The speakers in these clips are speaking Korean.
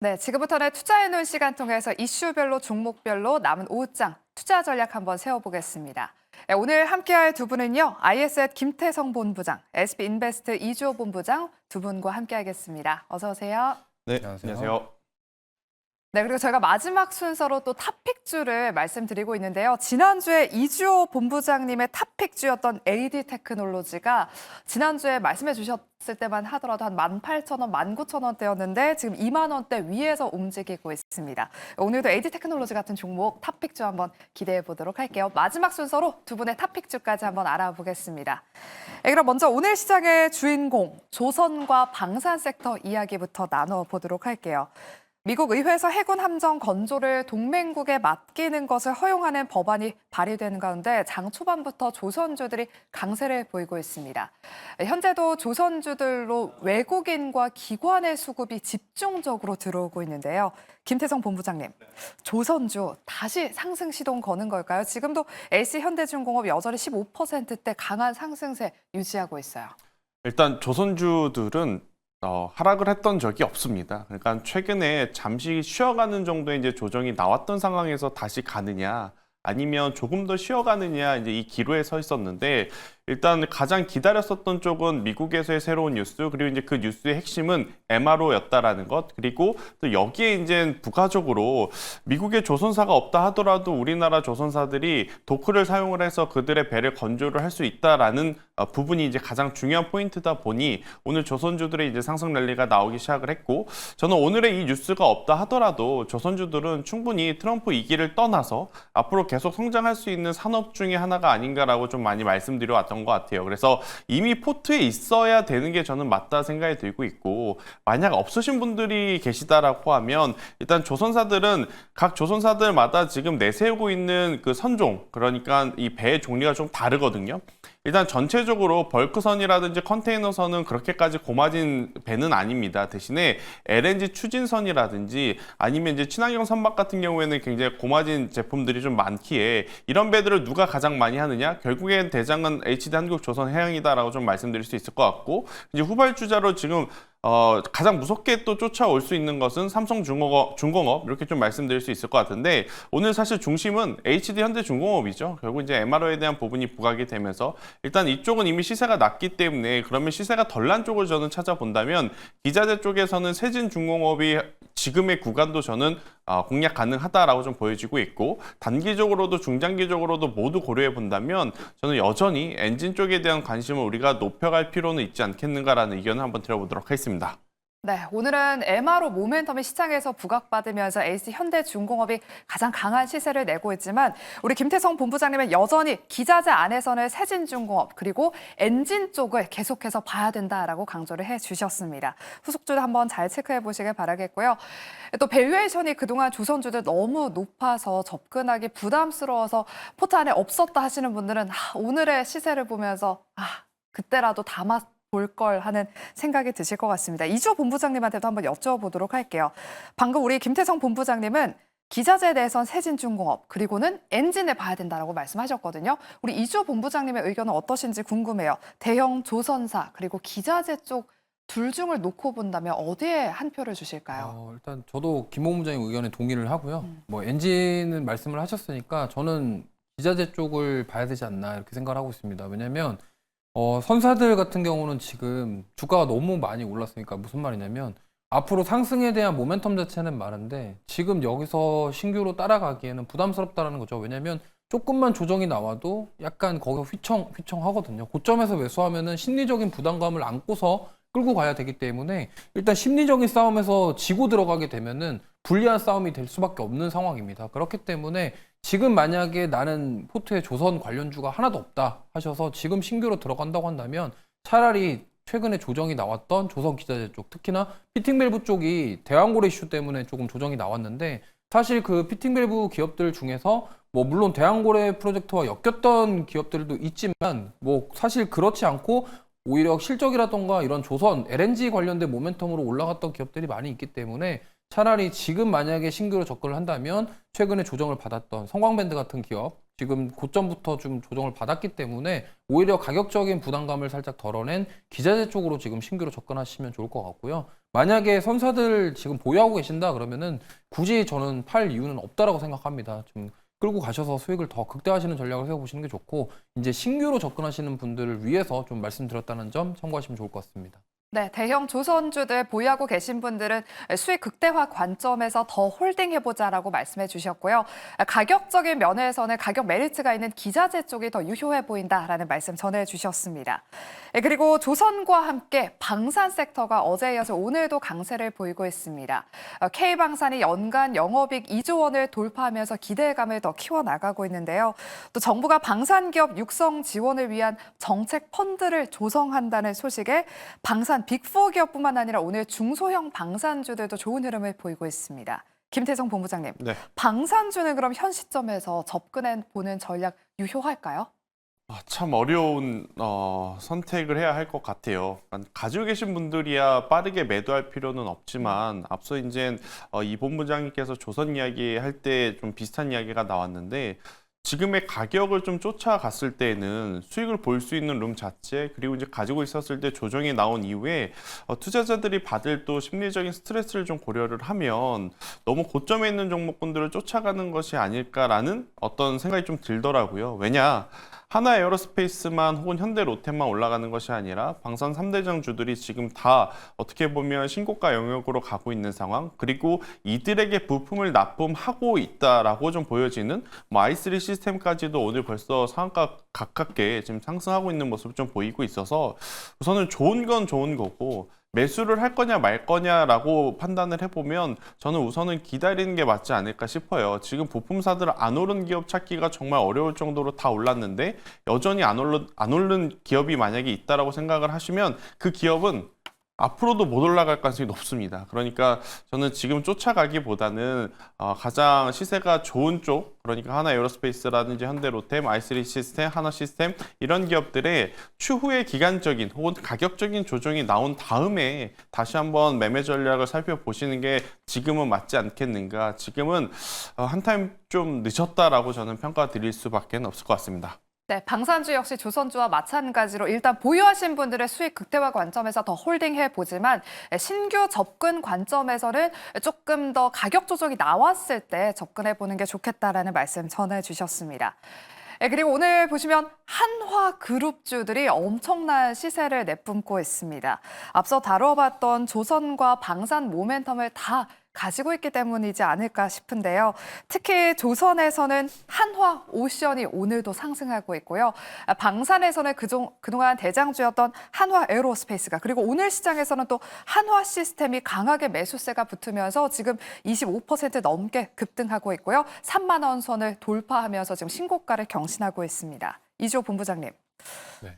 네, 지금부터는 투자해놓은 시간 통해서 이슈별로 종목별로 남은 5장 투자 전략 한번 세워보겠습니다. 네, 오늘 함께할 두 분은요. IS의 김태성 본부장, SB인베스트 이주호 본부장 두 분과 함께하겠습니다. 어서 오세요. 네, 안녕하세요. 네, 그리고 저희가 마지막 순서로 또 탑픽주를 말씀드리고 있는데요. 지난주에 이주호 본부장님의 탑픽주였던 AD 테크놀로지가 지난주에 말씀해 주셨을 때만 하더라도 한 18,000원, 19,000원대였는데 지금 2만 원대 위에서 움직이고 있습니다. 오늘도 AD 테크놀로지 같은 종목 탑픽주 한번 기대해 보도록 할게요. 마지막 순서로 두 분의 탑픽주까지 한번 알아보겠습니다. 네, 그럼 먼저 오늘 시장의 주인공 조선과 방산 섹터 이야기부터 나눠보도록 할게요. 미국 의회에서 해군 함정 건조를 동맹국에 맡기는 것을 허용하는 법안이 발의되는 가운데 장 초반부터 조선주들이 강세를 보이고 있습니다. 현재도 조선주들로 외국인과 기관의 수급이 집중적으로 들어오고 있는데요. 김태성 본부장님, 조선주 다시 상승 시동 거는 걸까요? 지금도 LC현대중공업 여전히 15%대 강한 상승세 유지하고 있어요. 일단 조선주들은 하락을 했던 적이 없습니다. 그러니까 최근에 잠시 쉬어가는 정도의 이제 조정이 나왔던 상황에서 다시 가느냐, 아니면 조금 더 쉬어가느냐, 이제 이 기로에 서 있었는데, 일단 가장 기다렸었던 쪽은 미국에서의 새로운 뉴스, 그리고 이제 그 뉴스의 핵심은 MRO였다라는 것, 그리고 또 여기에 이제 부가적으로 미국의 조선사가 없다 하더라도 우리나라 조선사들이 도크를 사용을 해서 그들의 배를 건조를 할 수 있다라는 부분이 이제 가장 중요한 포인트다 보니 오늘 조선주들의 이제 상승 랠리가 나오기 시작을 했고, 저는 오늘의 이 뉴스가 없다 하더라도 조선주들은 충분히 트럼프 2기를 떠나서 앞으로 계속 성장할 수 있는 산업 중에 하나가 아닌가라고 좀 많이 말씀드려 왔던 것 같아요. 그래서 이미 포트에 있어야 되는 게 저는 맞다 생각이 들고 있고, 만약 없으신 분들이 계시다라고 하면 일단 조선사들은 각 조선사들마다 지금 내세우고 있는 그 선종, 그러니까 이 배의 종류가 좀 다르거든요. 일단 전체적으로 벌크선이라든지 컨테이너선은 그렇게까지 고마진 배는 아닙니다. 대신에 LNG 추진선이라든지 아니면 이제 친환경 선박 같은 경우에는 굉장히 고마진 제품들이 좀 많기에 이런 배들을 누가 가장 많이 하느냐? 결국엔 대장은 HD 한국조선해양이다라고 좀 말씀드릴 수 있을 것 같고, 이제 후발주자로 지금 가장 무섭게 또 쫓아올 수 있는 것은 삼성중공업 이렇게 좀 말씀드릴 수 있을 것 같은데, 오늘 사실 중심은 HD 현대중공업이죠. 결국 이제 MRO에 대한 부분이 부각이 되면서 일단 이쪽은 이미 시세가 낮기 때문에, 그러면 시세가 덜 난 쪽을 저는 찾아본다면 기자재 쪽에서는 세진중공업이 지금의 구간도 저는 공략 가능하다라고 좀 보여지고 있고, 단기적으로도 중장기적으로도 모두 고려해 본다면 저는 여전히 엔진 쪽에 대한 관심을 우리가 높여갈 필요는 있지 않겠는가라는 의견을 한번 드려보도록 하겠습니다. 네, 오늘은 MRO 모멘텀이 시장에서 부각받으면서 LC현대중공업이 가장 강한 시세를 내고 있지만 우리 김태성 본부장님은 여전히 기자재 안에서는 세진중공업 그리고 엔진 쪽을 계속해서 봐야 된다라고 강조를 해주셨습니다. 후속주도 한번 잘 체크해 보시길 바라겠고요. 또 밸류에이션이 그동안 조선주들 너무 높아서 접근하기 부담스러워서 포트 안에 없었다 하시는 분들은 오늘의 시세를 보면서 그때라도 담아 볼 걸 하는 생각이 드실 것 같습니다. 이주호 본부장님한테도 한번 여쭤보도록 할게요. 방금 우리 김태성 본부장님은 기자재에 대해선 세진중공업 그리고는 엔진을 봐야 된다라고 말씀하셨거든요. 우리 이주호 본부장님의 의견은 어떠신지 궁금해요. 대형 조선사 그리고 기자재 쪽 둘 중을 놓고 본다면 어디에 한 표를 주실까요? 일단 저도 김 본부장님 의견에 동의를 하고요. 뭐 엔진은 말씀을 하셨으니까 저는 기자재 쪽을 봐야 되지 않나 이렇게 생각을 하고 있습니다. 왜냐하면 선사들 같은 경우는 지금 주가가 너무 많이 올랐으니까 무슨 말이냐면 앞으로 상승에 대한 모멘텀 자체는 많은데 지금 여기서 신규로 따라가기에는 부담스럽다는 거죠. 왜냐하면 조금만 조정이 나와도 약간 거기서 휘청하거든요. 고점에서 매수하면은 심리적인 부담감을 안고서 끌고 가야 되기 때문에 일단 심리적인 싸움에서 지고 들어가게 되면은 불리한 싸움이 될 수밖에 없는 상황입니다. 그렇기 때문에 지금 만약에 나는 포트에 조선 관련주가 하나도 없다 하셔서 지금 신규로 들어간다고 한다면 차라리 최근에 조정이 나왔던 조선 기자재 쪽, 특히나 피팅밸브 쪽이 대왕고래 이슈 때문에 조금 조정이 나왔는데, 사실 그 피팅밸브 기업들 중에서 뭐 물론 대왕고래 프로젝트와 엮였던 기업들도 있지만 뭐 사실 그렇지 않고 오히려 실적이라던가 이런 조선 LNG 관련된 모멘텀으로 올라갔던 기업들이 많이 있기 때문에 차라리 지금 만약에 신규로 접근을 한다면 최근에 조정을 받았던 성광밴드 같은 기업, 지금 고점부터 좀 조정을 받았기 때문에 오히려 가격적인 부담감을 살짝 덜어낸 기자재 쪽으로 지금 신규로 접근하시면 좋을 것 같고요. 만약에 선사들 지금 보유하고 계신다 그러면은 굳이 저는 팔 이유는 없다라고 생각합니다. 좀 끌고 가셔서 수익을 더 극대화하시는 전략을 세워보시는 게 좋고 이제 신규로 접근하시는 분들을 위해서 좀 말씀드렸다는 점 참고하시면 좋을 것 같습니다. 네, 대형 조선주들 보유하고 계신 분들은 수익 극대화 관점에서 더 홀딩해보자라고 말씀해 주셨고요. 가격적인 면에서는 가격 메리트가 있는 기자재 쪽이 더 유효해 보인다라는 말씀 전해주셨습니다. 그리고 조선과 함께 방산 섹터가 어제에 이어서 오늘도 강세를 보이고 있습니다. K방산이 연간 영업이익 2조 원을 돌파하면서 기대감을 더 키워나가고 있는데요. 또 정부가 방산기업 육성 지원을 위한 정책 펀드를 조성한다는 소식에 방산 빅4 기업뿐만 아니라 오늘 중소형 방산주들도 좋은 흐름을 보이고 있습니다. 김태성 본부장님, 네. 방산주는 그럼 현 시점에서 접근해 보는 전략 유효할까요? 참 어려운 선택을 해야 할 것 같아요. 가지고 계신 분들이야 빠르게 매도할 필요는 없지만 앞서 이제 이 본부장님께서 조선 이야기 할 때 좀 비슷한 이야기가 나왔는데 지금의 가격을 좀 쫓아갔을 때는 수익을 볼 수 있는 룸 자체 그리고 이제 가지고 있었을 때 조정이 나온 이후에 투자자들이 받을 또 심리적인 스트레스를 좀 고려를 하면 너무 고점에 있는 종목군들을 쫓아가는 것이 아닐까라는 어떤 생각이 좀 들더라고요. 왜냐? 하나 에어로스페이스만 혹은 현대 롯데만 올라가는 것이 아니라 방산 3대장 주들이 지금 다 어떻게 보면 신고가 영역으로 가고 있는 상황 그리고 이들에게 부품을 납품하고 있다라고 좀 보여지는 i3 시스템까지도 오늘 벌써 상한가 가깝게 지금 상승하고 있는 모습을 좀 보이고 있어서 우선은 좋은 건 좋은 거고 매수를 할 거냐 말 거냐라고 판단을 해보면 저는 우선은 기다리는 게 맞지 않을까 싶어요. 지금 부품사들 안 오른 기업 찾기가 정말 어려울 정도로 다 올랐는데 여전히 안 오른 기업이 만약에 있다라고 생각을 하시면 그 기업은 앞으로도 못 올라갈 가능성이 높습니다. 그러니까 저는 지금 쫓아가기보다는 가장 시세가 좋은 쪽, 그러니까 하나 에어로스페이스라든지 현대 롯데, i3 시스템, 하나 시스템 이런 기업들의 추후에 기간적인 혹은 가격적인 조정이 나온 다음에 다시 한번 매매 전략을 살펴보시는 게 지금은 맞지 않겠는가. 지금은 한 타임 좀 늦었다라고 저는 평가드릴 수밖에 없을 것 같습니다. 네, 방산주 역시 조선주와 마찬가지로 일단 보유하신 분들의 수익 극대화 관점에서 더 홀딩해 보지만 신규 접근 관점에서는 조금 더 가격 조정이 나왔을 때 접근해 보는 게 좋겠다라는 말씀 전해주셨습니다. 그리고 오늘 보시면 한화그룹주들이 엄청난 시세를 내뿜고 있습니다. 앞서 다뤄봤던 조선과 방산 모멘텀을 다 가지고 있기 때문이지 않을까 싶은데요. 특히 조선에서는 한화오션이 오늘도 상승하고 있고요. 방산에서는 그동안 대장주였던 한화에어로스페이스가 그리고 오늘 시장에서는 또 한화시스템이 강하게 매수세가 붙으면서 지금 25% 넘게 급등하고 있고요. 3만 원 선을 돌파하면서 지금 신고가를 경신하고 있습니다. 이주호 본부장님. 네.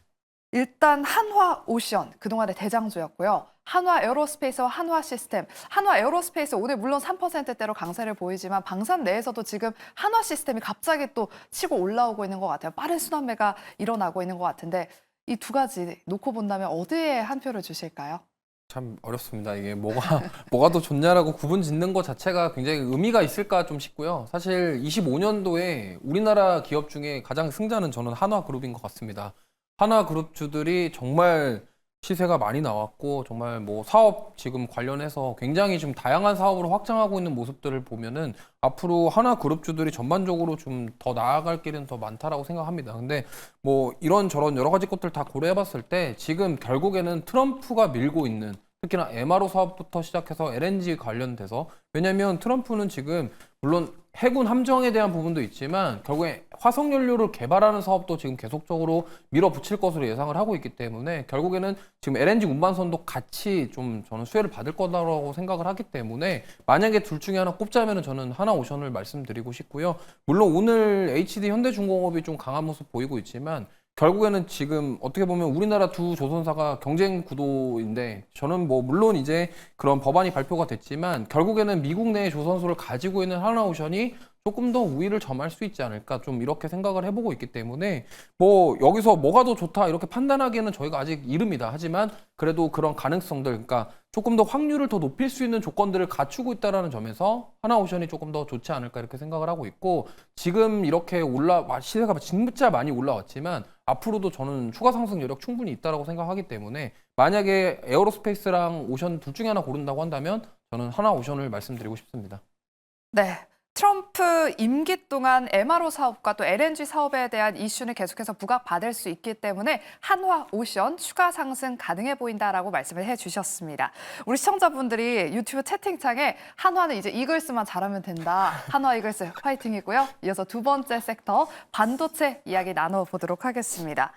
일단 한화오션 그동안의 대장주였고요. 한화에어로스페이스와 한화시스템. 한화에어로스페이스 오늘 물론 3%대로 강세를 보이지만 방산 내에서도 지금 한화시스템이 갑자기 또 치고 올라오고 있는 것 같아요. 빠른 순환매가 일어나고 있는 것 같은데 이 두 가지 놓고 본다면 어디에 한 표를 주실까요? 참 어렵습니다. 이게 뭐가 더 좋냐라고 구분 짓는 것 자체가 굉장히 의미가 있을까 좀 싶고요. 사실 25년도에 우리나라 기업 중에 가장 승자는 저는 한화그룹인 것 같습니다. 한화그룹주들이 정말 시세가 많이 나왔고 정말 뭐 사업 지금 관련해서 굉장히 좀 다양한 사업으로 확장하고 있는 모습들을 보면은 앞으로 한화그룹주들이 전반적으로 좀 더 나아갈 길은 더 많다라고 생각합니다. 근데 뭐 이런저런 여러 가지 것들 다 고려해봤을 때 지금 결국에는 트럼프가 밀고 있는 특히나 MRO 사업부터 시작해서 LNG 관련돼서 왜냐하면 트럼프는 지금 물론 해군 함정에 대한 부분도 있지만 결국에 화석연료를 개발하는 사업도 지금 계속적으로 밀어붙일 것으로 예상을 하고 있기 때문에 결국에는 지금 LNG 운반선도 같이 좀 저는 수혜를 받을 거라고 생각을 하기 때문에 만약에 둘 중에 하나 꼽자면은 저는 하나오션을 말씀드리고 싶고요. 물론 오늘 HD 현대중공업이 좀 강한 모습 보이고 있지만 결국에는 지금 어떻게 보면 우리나라 두 조선사가 경쟁 구도인데 저는 뭐 물론 이제 그런 법안이 발표가 됐지만 결국에는 미국 내의 조선소를 가지고 있는 한화오션이 조금 더 우위를 점할 수 있지 않을까 좀 이렇게 생각을 해보고 있기 때문에 뭐 여기서 뭐가 더 좋다 이렇게 판단하기에는 저희가 아직 이릅니다. 하지만 그래도 그런 가능성들 그러니까 조금 더 확률을 더 높일 수 있는 조건들을 갖추고 있다는 점에서 하나오션이 조금 더 좋지 않을까 이렇게 생각을 하고 있고, 지금 이렇게 시세가 진짜 많이 올라왔지만 앞으로도 저는 추가 상승 여력 충분히 있다고 생각하기 때문에 만약에 에어로스페이스랑 오션 둘 중에 하나 고른다고 한다면 저는 하나오션을 말씀드리고 싶습니다. 네. 트럼프 임기 동안 MRO 사업과 또 LNG 사업에 대한 이슈는 계속해서 부각받을 수 있기 때문에 한화오션 추가 상승 가능해 보인다라고 말씀을 해주셨습니다. 우리 시청자분들이 유튜브 채팅창에 한화는 이제 이글스만 잘하면 된다. 한화 이글스 화이팅이고요. 이어서 두 번째 섹터 반도체 이야기 나눠보도록 하겠습니다.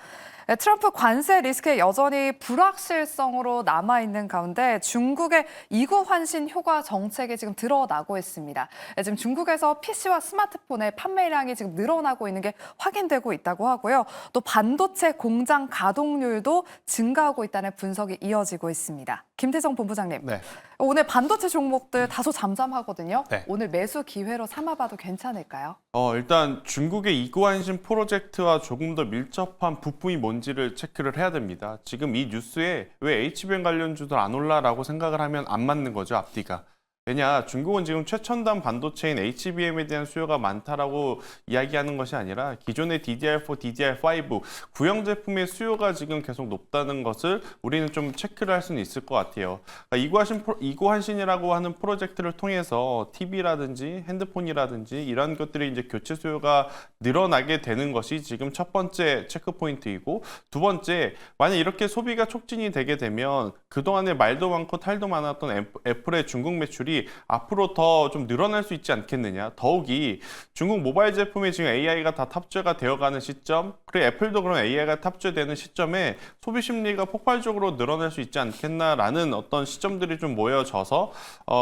트럼프 관세 리스크에 여전히 불확실성으로 남아있는 가운데 중국의 이구 환신 효과 정책이 지금 드러나고 있습니다. 지금 중국에서 PC와 스마트폰의 판매량이 지금 늘어나고 있는 게 확인되고 있다고 하고요. 또 반도체 공장 가동률도 증가하고 있다는 분석이 이어지고 있습니다. 김태성 본부장님, 네. 오늘 반도체 종목들 다소 잠잠하거든요. 네. 오늘 매수 기회로 삼아봐도 괜찮을까요? 일단 중국의 이구환신 프로젝트와 조금 더 밀접한 부품이 뭔지를 체크를 해야 됩니다. 지금 이 뉴스에 왜 HBM 관련주들 안 올라라고 생각을 하면 안 맞는 거죠, 앞뒤가. 왜냐, 중국은 지금 최첨단 반도체인 HBM에 대한 수요가 많다라고 이야기하는 것이 아니라 기존의 DDR4, DDR5 구형 제품의 수요가 지금 계속 높다는 것을 우리는 좀 체크를 할 수는 있을 것 같아요. 그러니까 이구환신이라고 하는 프로젝트를 통해서 TV라든지 핸드폰이라든지 이런 것들이 이제 교체 수요가 늘어나게 되는 것이 지금 첫 번째 체크 포인트이고, 두 번째, 만약 이렇게 소비가 촉진이 되게 되면 그동안에 말도 많고 탈도 많았던 애플의 중국 매출이 앞으로 더 좀 늘어날 수 있지 않겠느냐. 더욱이 중국 모바일 제품에 지금 AI가 다 탑재가 되어가는 시점, 그리고 애플도 그런 AI가 탑재되는 시점에 소비 심리가 폭발적으로 늘어날 수 있지 않겠나라는 어떤 시점들이 좀 모여져서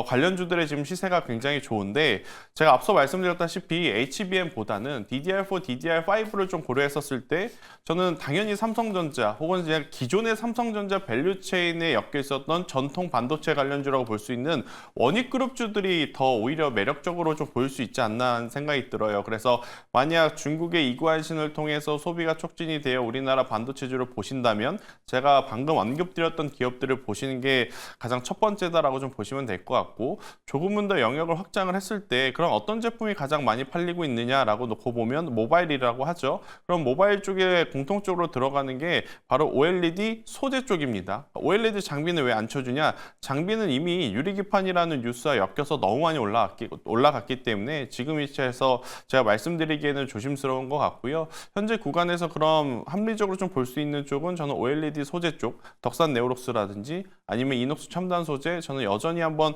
관련주들의 지금 시세가 굉장히 좋은데, 제가 앞서 말씀드렸다시피 HBM보다는 DDR4, DDR5를 좀 고려했었을 때 저는 당연히 삼성전자 혹은 그냥 기존의 삼성전자 밸류체인에 엮여 있었던 전통 반도체 관련주라고 볼 수 있는 원익그룹주들이 더 오히려 매력적으로 좀 보일 수 있지 않나 하는 생각이 들어요. 그래서 만약 중국의 이구환신을 통해서 소비가 촉진이 되어 우리나라 반도체주를 보신다면 제가 방금 언급드렸던 기업들을 보시는 게 가장 첫 번째다라고 좀 보시면 될 것 같고, 조금은 더 영역을 확장을 했을 때 그럼 어떤 제품이 가장 많이 팔리고 있느냐라고 놓고 보면 모바일이라고 하죠. 그럼 모바일 쪽에 공통적으로 들어가는 게 바로 OLED 소재 쪽입니다. OLED 장비는 왜 안 쳐주냐? 장비는 이미 유리기판이라는 뉴스와 엮여서 너무 많이 올라갔기 때문에 지금 위치에서 제가 말씀드리기에는 조심스러운 것 같고요. 현재 구간에서 그럼 합리적으로 좀 볼 수 있는 쪽은 저는 OLED 소재 쪽, 덕산 네오록스라든지 아니면 이녹스 첨단 소재, 저는 여전히 한번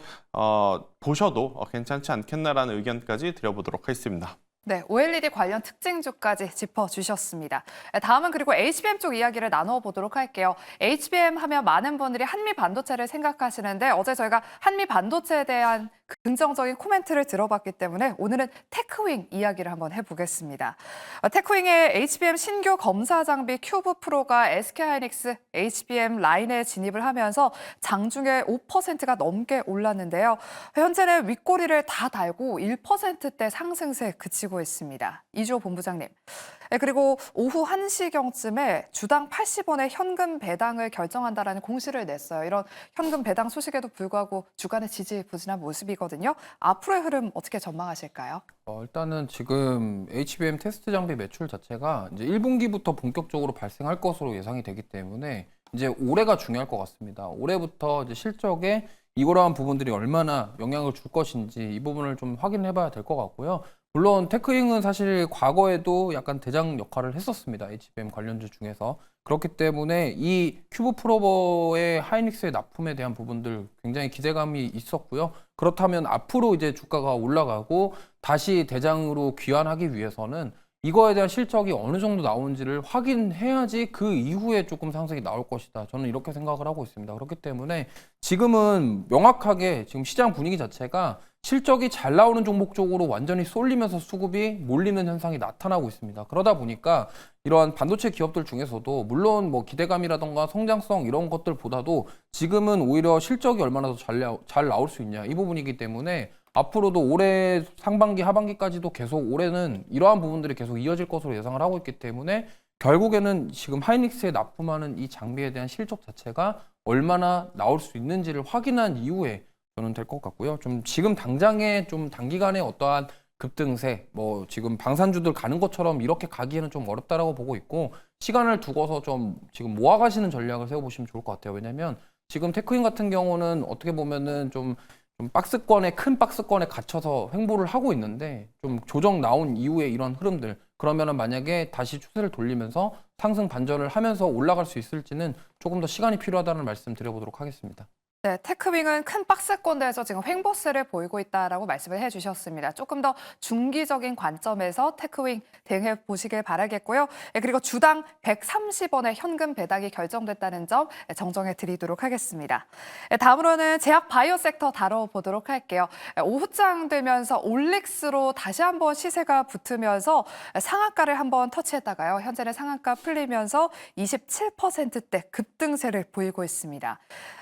보셔도 괜찮지 않겠나라는 의견까지 드려보도록 하겠습니다. 네, OLED 관련 특징주까지 짚어주셨습니다. 다음은 그리고 HBM 쪽 이야기를 나눠보도록 할게요. HBM 하면 많은 분들이 한미 반도체를 생각하시는데 어제 저희가 한미 반도체에 대한 긍정적인 코멘트를 들어봤기 때문에 오늘은 테크윙 이야기를 한번 해보겠습니다. 테크윙의 HBM 신규 검사 장비 큐브 프로가 SK하이닉스 HBM 라인에 진입을 하면서 장중에 5%가 넘게 올랐는데요. 현재는 윗꼬리를 다 달고 1%대 상승세에 그치고 있습니다. 이주호 본부장님. 그리고 오후 1시경쯤에 주당 80원의 현금 배당을 결정한다라는 공시를 냈어요. 이런 현금 배당 소식에도 불구하고 주간의 지지부진한 모습이거든요. 앞으로의 흐름 어떻게 전망하실까요? 일단은 지금 HBM 테스트 장비 매출 자체가 이제 1분기부터 본격적으로 발생할 것으로 예상이 되기 때문에 이제 올해가 중요할 것 같습니다. 올해부터 이제 실적에 이러한 부분들이 얼마나 영향을 줄 것인지 이 부분을 좀 확인해 봐야 될 것 같고요. 물론 테크잉은 사실 과거에도 약간 대장 역할을 했었습니다. HBM 관련주 중에서. 그렇기 때문에 이 큐브 프로버의 하이닉스의 납품에 대한 부분들 굉장히 기대감이 있었고요. 그렇다면 앞으로 이제 주가가 올라가고 다시 대장으로 귀환하기 위해서는 이거에 대한 실적이 어느 정도 나오는지를 확인해야지 그 이후에 조금 상승이 나올 것이다. 저는 이렇게 생각을 하고 있습니다. 그렇기 때문에 지금은 명확하게 지금 시장 분위기 자체가 실적이 잘 나오는 종목 쪽으로 완전히 쏠리면서 수급이 몰리는 현상이 나타나고 있습니다. 그러다 보니까 이러한 반도체 기업들 중에서도 물론 뭐 기대감이라던가 성장성 이런 것들보다도 지금은 오히려 실적이 얼마나 더 잘 나올 수 있냐 이 부분이기 때문에 앞으로도 올해 상반기 하반기까지도 계속 올해는 이러한 부분들이 계속 이어질 것으로 예상을 하고 있기 때문에 결국에는 지금 하이닉스에 납품하는 이 장비에 대한 실적 자체가 얼마나 나올 수 있는지를 확인한 이후에 저는 될 것 같고요. 좀 지금 당장에 좀 단기간에 어떠한 급등세, 뭐 지금 방산주들 가는 것처럼 이렇게 가기에는 좀 어렵다라고 보고 있고 시간을 두고서 좀 지금 모아가시는 전략을 세워보시면 좋을 것 같아요. 왜냐하면 지금 테크인 같은 경우는 어떻게 보면은 좀 큰 박스권에 갇혀서 횡보를 하고 있는데 좀 조정 나온 이후에 이런 흐름들 그러면은 만약에 다시 추세를 돌리면서 상승 반전을 하면서 올라갈 수 있을지는 조금 더 시간이 필요하다는 말씀 드려보도록 하겠습니다. 네, 테크윙은 큰 박스권 내에서 지금 횡보세를 보이고 있다라고 말씀을 해주셨습니다. 조금 더 중기적인 관점에서 테크윙 대응해 보시길 바라겠고요. 그리고 주당 130원의 현금 배당이 결정됐다는 점 정정해 드리도록 하겠습니다. 다음으로는 제약 바이오 섹터 다뤄보도록 할게요. 오후장 되면서 올릭스로 다시 한번 시세가 붙으면서 상한가를 한번 터치했다가요. 현재는 상한가 풀리면서 27%대 급등세를 보이고 있습니다.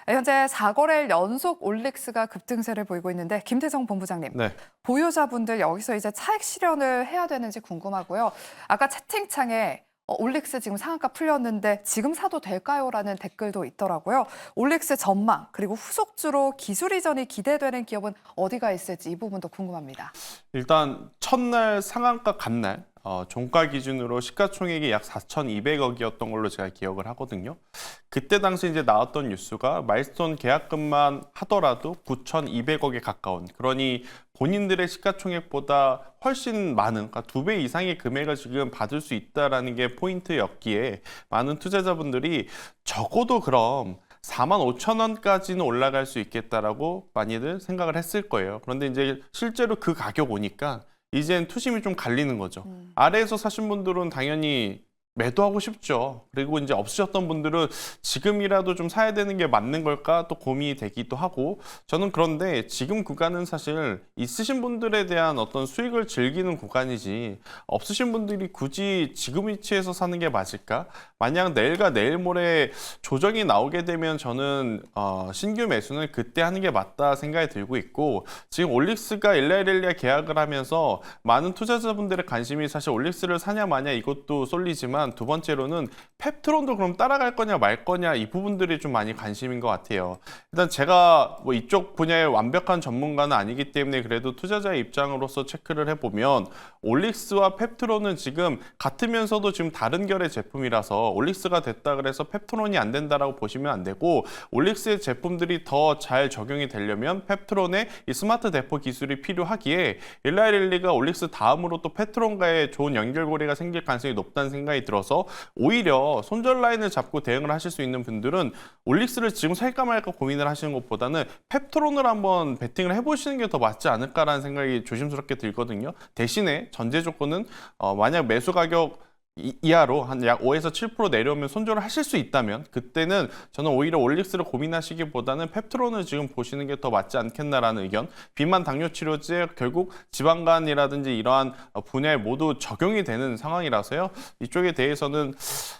현재 4거래일 연속 올릭스가 급등세를 보이고 있는데 김태성 본부장님, 네. 보유자분들 여기서 이제 차익 실현을 해야 되는지 궁금하고요. 아까 채팅창에 올릭스 지금 상한가 풀렸는데 지금 사도 될까요? 라는 댓글도 있더라고요. 올릭스 전망 그리고 후속주로 기술 이전이 기대되는 기업은 어디가 있을지 이 부분도 궁금합니다. 일단 첫날 상한가 간날 종가 기준으로 시가총액이 약 4,200억이었던 걸로 제가 기억을 하거든요. 그때 당시 이제 나왔던 뉴스가 마일스톤 계약금만 하더라도 9,200억에 가까운, 그러니 본인들의 시가총액보다 훨씬 많은, 그러니까 2배 이상의 금액을 지금 받을 수 있다라는 게 포인트였기에 많은 투자자분들이 적어도 그럼 45,000원까지는 올라갈 수 있겠다라고 많이들 생각을 했을 거예요. 그런데 이제 실제로 그 가격 오니까 이젠 투심이 좀 갈리는 거죠. 아래에서 사신 분들은 당연히 매도하고 싶죠. 그리고 이제 없으셨던 분들은 지금이라도 좀 사야 되는 게 맞는 걸까 또 고민이 되기도 하고, 저는 그런데 지금 구간은 사실 있으신 분들에 대한 어떤 수익을 즐기는 구간이지 없으신 분들이 굳이 지금 위치에서 사는 게 맞을까? 만약 내일과 내일 모레 조정이 나오게 되면 저는 신규 매수는 그때 하는 게 맞다 생각이 들고 있고, 지금 올릭스가 일라일리아 계약을 하면서 많은 투자자분들의 관심이 사실 올릭스를 사냐 마냐 이것도 쏠리지만, 두 번째로는 펩트론도 그럼 따라갈 거냐 말 거냐 이 부분들이 좀 많이 관심인 것 같아요. 일단 제가 뭐 이쪽 분야의 완벽한 전문가는 아니기 때문에 그래도 투자자의 입장으로서 체크를 해보면 올릭스와 펩트론은 지금 같으면서도 지금 다른 결의 제품이라서 올릭스가 됐다 그래서 펩트론이 안 된다라고 보시면 안 되고, 올릭스의 제품들이 더 잘 적용이 되려면 펩트론의 이 스마트 대포 기술이 필요하기에 일라일리가 올릭스 다음으로 또 펩트론과의 좋은 연결고리가 생길 가능성이 높다는 생각이 들어서 오히려 손절 라인을 잡고 대응을 하실 수 있는 분들은 올릭스를 지금 살까 말까 고민을 하시는 것보다는 펩트론을 한번 베팅을 해보시는 게 더 맞지 않을까라는 생각이 조심스럽게 들거든요. 대신에 전제 조건은 만약 매수 가격 이하로 한 약 5에서 7% 내려오면 손절을 하실 수 있다면 그때는 저는 오히려 올릭스를 고민하시기보다는 펩트론을 지금 보시는 게 더 맞지 않겠나라는 의견. 비만 당뇨 치료제 결국 지방간이라든지 이러한 분야에 모두 적용이 되는 상황이라서요. 이쪽에 대해서는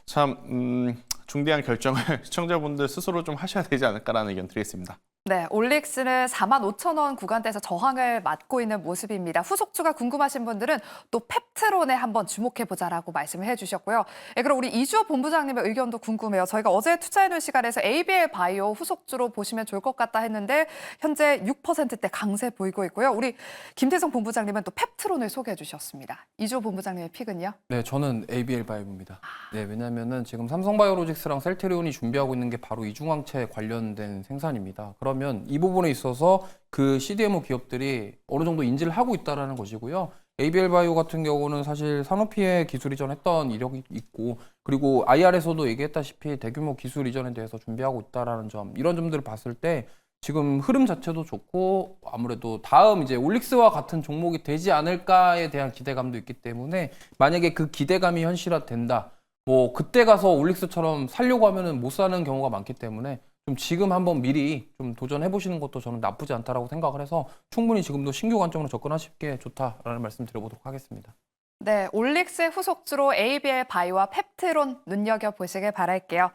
참 중대한 결정을 시청자분들 스스로 좀 하셔야 되지 않을까라는 의견 드리겠습니다. 네, 올릭스는 45,000원 구간대에서 저항을 맞고 있는 모습입니다. 후속주가 궁금하신 분들은 또 펩트론에 한번 주목해보자라고 말씀을 해주셨고요. 그럼 우리 이주호 본부장님의 의견도 궁금해요. 저희가 어제 투자해놓은 시간에서 ABL 바이오 후속주로 보시면 좋을 것 같다 했는데 현재 6%대 강세 보이고 있고요. 우리 김태성 본부장님은 또 펩트론을 소개해 주셨습니다. 이주호 본부장님의 픽은요? 네, 저는 ABL 바이오입니다. 네, 왜냐하면은 지금 삼성바이오로직스랑 셀트리온이 준비하고 있는 게 바로 이중항체 관련된 생산입니다. 그러면 이 부분에 있어서 그 CDMO 기업들이 어느 정도 인지를 하고 있다는 것이고요. ABL 바이오 같은 경우는 사실 산오피에 기술 이전했던 이력이 있고, 그리고 IR에서도 얘기했다시피 대규모 기술 이전에 대해서 준비하고 있다는 점, 이런 점들을 봤을 때 지금 흐름 자체도 좋고 아무래도 다음 이제 올릭스와 같은 종목이 되지 않을까에 대한 기대감도 있기 때문에 만약에 그 기대감이 현실화된다, 뭐 그때 가서 올릭스처럼 살려고 하면은 못 사는 경우가 많기 때문에 좀 지금 한번 미리 좀 도전해 보시는 것도 저는 나쁘지 않다라고 생각을 해서 충분히 지금도 신규 관점으로 접근하실 게 좋다라는 말씀 드려보도록 하겠습니다. 네, 올릭스의 후속주로 ABL 바이오와 펩트론 눈여겨보시길 바랄게요.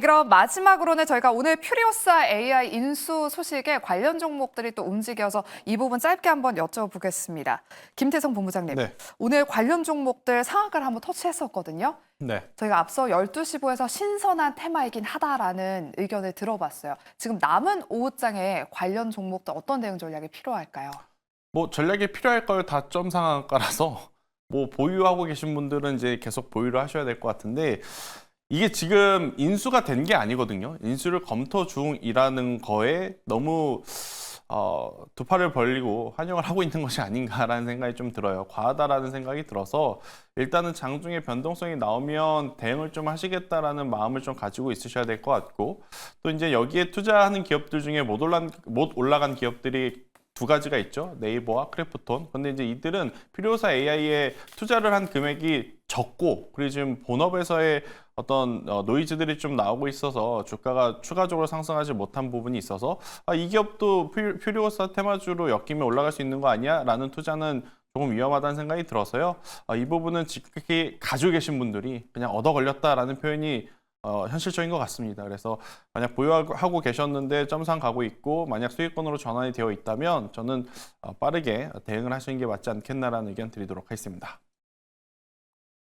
그럼 마지막으로는 저희가 오늘 퓨리오사 AI 인수 소식에 관련 종목들이 또 움직여서 이 부분 짧게 한번 여쭤보겠습니다. 김태성 본부장님, 네. 오늘 관련 종목들 상한가를 한번 터치했었거든요. 네. 저희가 앞서 12시 보에서 신선한 테마이긴 하다라는 의견을 들어봤어요. 지금 남은 오후장에 관련 종목도 어떤 대응 전략이 필요할까요? 뭐 전략이 필요할 걸 다 점 상한가라서 뭐 보유하고 계신 분들은 이제 계속 보유를 하셔야 될 것 같은데 이게 지금 인수가 된 게 아니거든요. 인수를 검토 중이라는 거에 너무 두 팔을 벌리고 환영을 하고 있는 것이 아닌가라는 생각이 좀 들어요. 과하다라는 생각이 들어서 일단은 장중에 변동성이 나오면 대응을 좀 하시겠다라는 마음을 좀 가지고 있으셔야 될 것 같고 또 이제 여기에 투자하는 기업들 중에 못 올라간 기업들이 두 가지가 있죠. 네이버와 크래프톤. 근데 이제 이들은 필요사 AI에 투자를 한 금액이 적고 그리고 지금 본업에서의 어떤 노이즈들이 좀 나오고 있어서 주가가 추가적으로 상승하지 못한 부분이 있어서 이 기업도 필요사 테마주로 엮이면 올라갈 수 있는 거 아니야? 라는 투자는 조금 위험하다는 생각이 들어서요. 이 부분은 지금 가지고 계신 분들이 그냥 얻어 걸렸다라는 표현이 현실적인 것 같습니다. 그래서 만약 보유하고 계셨는데 점상 가고 있고 만약 수익권으로 전환이 되어 있다면 저는 빠르게 대응을 하시는 게 맞지 않겠나라는 의견 드리도록 하겠습니다.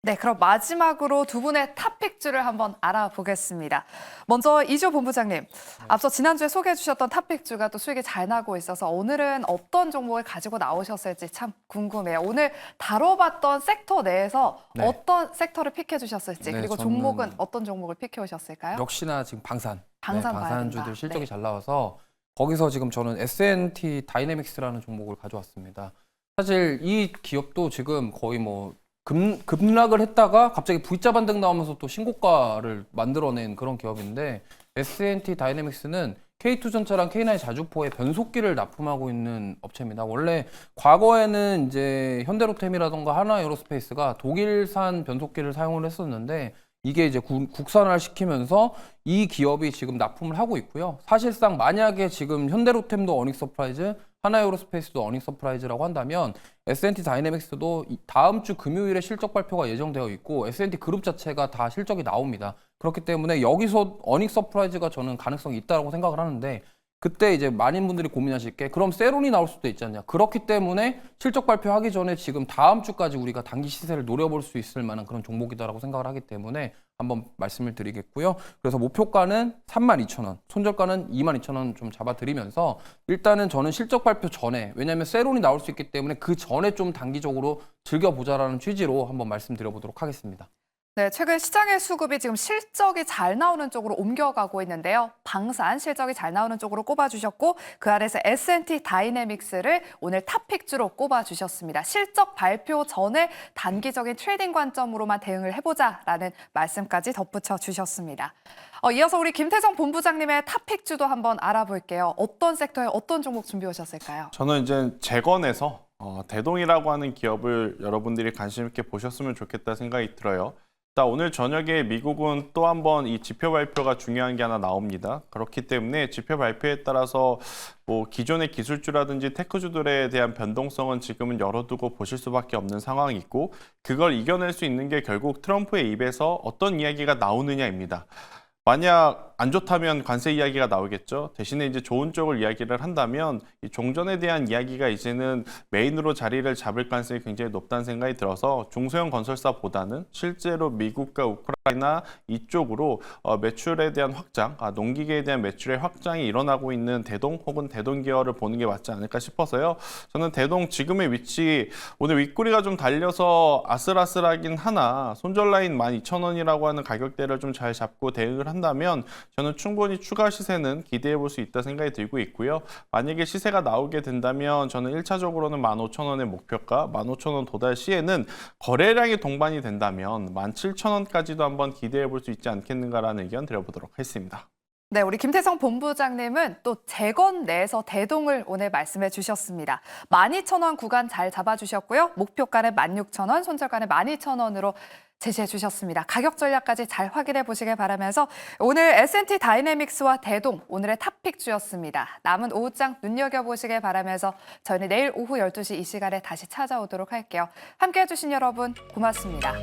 네, 그럼 마지막으로 두 분의 탑픽주를 한번 알아보겠습니다. 먼저 이주호 본부장님, 앞서 지난주에 소개해 주셨던 탑픽주가 또 수익이 잘 나고 있어서 오늘은 어떤 종목을 가지고 나오셨을지 참 궁금해요. 오늘 다뤄봤던 섹터 내에서 네. 어떤 섹터를 픽해 주셨을지 네, 그리고 저는 종목은 어떤 종목을 픽해 오셨을까요? 역시나 지금 방산. 방산 봐야 방산주들 된다. 실적이 네. 잘 나와서 거기서 지금 저는 S&T 다이내믹스라는 종목을 가져왔습니다. 사실 이 기업도 지금 거의 뭐 급락을 했다가 갑자기 V자 반등 나오면서 또 신고가를 만들어낸 그런 기업인데 S&T 다이내믹스는 K2전차랑 K9 자주포에 변속기를 납품하고 있는 업체입니다. 원래 과거에는 이제 현대로템이라던가 하나에어로스페이스가 독일산 변속기를 사용을 했었는데 이게 이제 국산화를 시키면서 이 기업이 지금 납품을 하고 있고요. 사실상 만약에 지금 현대로템도 어닝 서프라이즈, 하나에어로스페이스도 어닝 서프라이즈라고 한다면 S&T 다이내믹스도 다음 주 금요일에 실적 발표가 예정되어 있고 S&T 그룹 자체가 다 실적이 나옵니다. 그렇기 때문에 여기서 어닝 서프라이즈가 저는 가능성이 있다고 생각을 하는데 그때 이제 많은 분들이 고민하실 게 그럼 세론이 나올 수도 있지 않냐. 그렇기 때문에 실적 발표하기 전에 지금 다음 주까지 우리가 단기 시세를 노려볼 수 있을 만한 그런 종목이다라고 생각을 하기 때문에 한번 말씀을 드리겠고요. 그래서 목표가는 32,000원, 손절가는 22,000원 좀 잡아드리면서 일단은 저는 실적 발표 전에 왜냐하면 세론이 나올 수 있기 때문에 그 전에 좀 단기적으로 즐겨보자라는 취지로 한번 말씀드려보도록 하겠습니다. 네, 최근 시장의 수급이 지금 실적이 잘 나오는 쪽으로 옮겨가고 있는데요. 방산 실적이 잘 나오는 쪽으로 꼽아주셨고 그 아래서 S&T 다이내믹스를 오늘 탑픽주로 꼽아주셨습니다. 실적 발표 전에 단기적인 트레이딩 관점으로만 대응을 해보자라는 말씀까지 덧붙여 주셨습니다. 이어서 우리 김태정 본부장님의 탑픽주도 한번 알아볼게요. 어떤 섹터에 어떤 종목 준비해 오셨을까요? 저는 이제 재건에서 대동이라고 하는 기업을 여러분들이 관심 있게 보셨으면 좋겠다 생각이 들어요. 자, 오늘 저녁에 미국은 또 한 번 이 지표 발표가 중요한 게 하나 나옵니다. 그렇기 때문에 지표 발표에 따라서 뭐 기존의 기술주라든지 테크주들에 대한 변동성은 지금은 열어두고 보실 수밖에 없는 상황이 있고 그걸 이겨낼 수 있는 게 결국 트럼프의 입에서 어떤 이야기가 나오느냐입니다. 만약 안 좋다면 관세 이야기가 나오겠죠. 대신에 이제 좋은 쪽을 이야기를 한다면 이 종전에 대한 이야기가 이제는 메인으로 자리를 잡을 가능성이 굉장히 높다는 생각이 들어서 중소형 건설사보다는 실제로 미국과 우크라이나 이쪽으로 매출에 대한 확장, 농기계에 대한 매출의 확장이 일어나고 있는 대동 혹은 대동 기업을 보는 게 맞지 않을까 싶어서요. 저는 대동 지금의 위치 오늘 윗꼬리가 좀 달려서 아슬아슬하긴 하나 손절 라인 12,000원이라고 하는 가격대를 좀 잘 잡고 대응을 한다면 저는 충분히 추가 시세는 기대해 볼 수 있다 생각이 들고 있고요. 만약에 시세가 나오게 된다면 저는 1차적으로는 15,000원의 목표가 15,000원 도달 시에는 거래량이 동반이 된다면 17,000원까지도 한번 기대해 볼 수 있지 않겠는가라는 의견 드려보도록 하겠습니다. 네, 우리 김태성 본부장님은 또 재건 내에서 대동을 오늘 말씀해 주셨습니다. 12,000원 구간 잘 잡아주셨고요. 목표가는 16,000원, 손절가는 12,000원으로 제시해 주셨습니다. 가격 전략까지 잘 확인해 보시길 바라면서 오늘 S&T 다이내믹스와 대동 오늘의 탑픽주였습니다. 남은 오후장 눈여겨보시길 바라면서 저희는 내일 오후 12시 이 시간에 다시 찾아오도록 할게요. 함께해 주신 여러분 고맙습니다.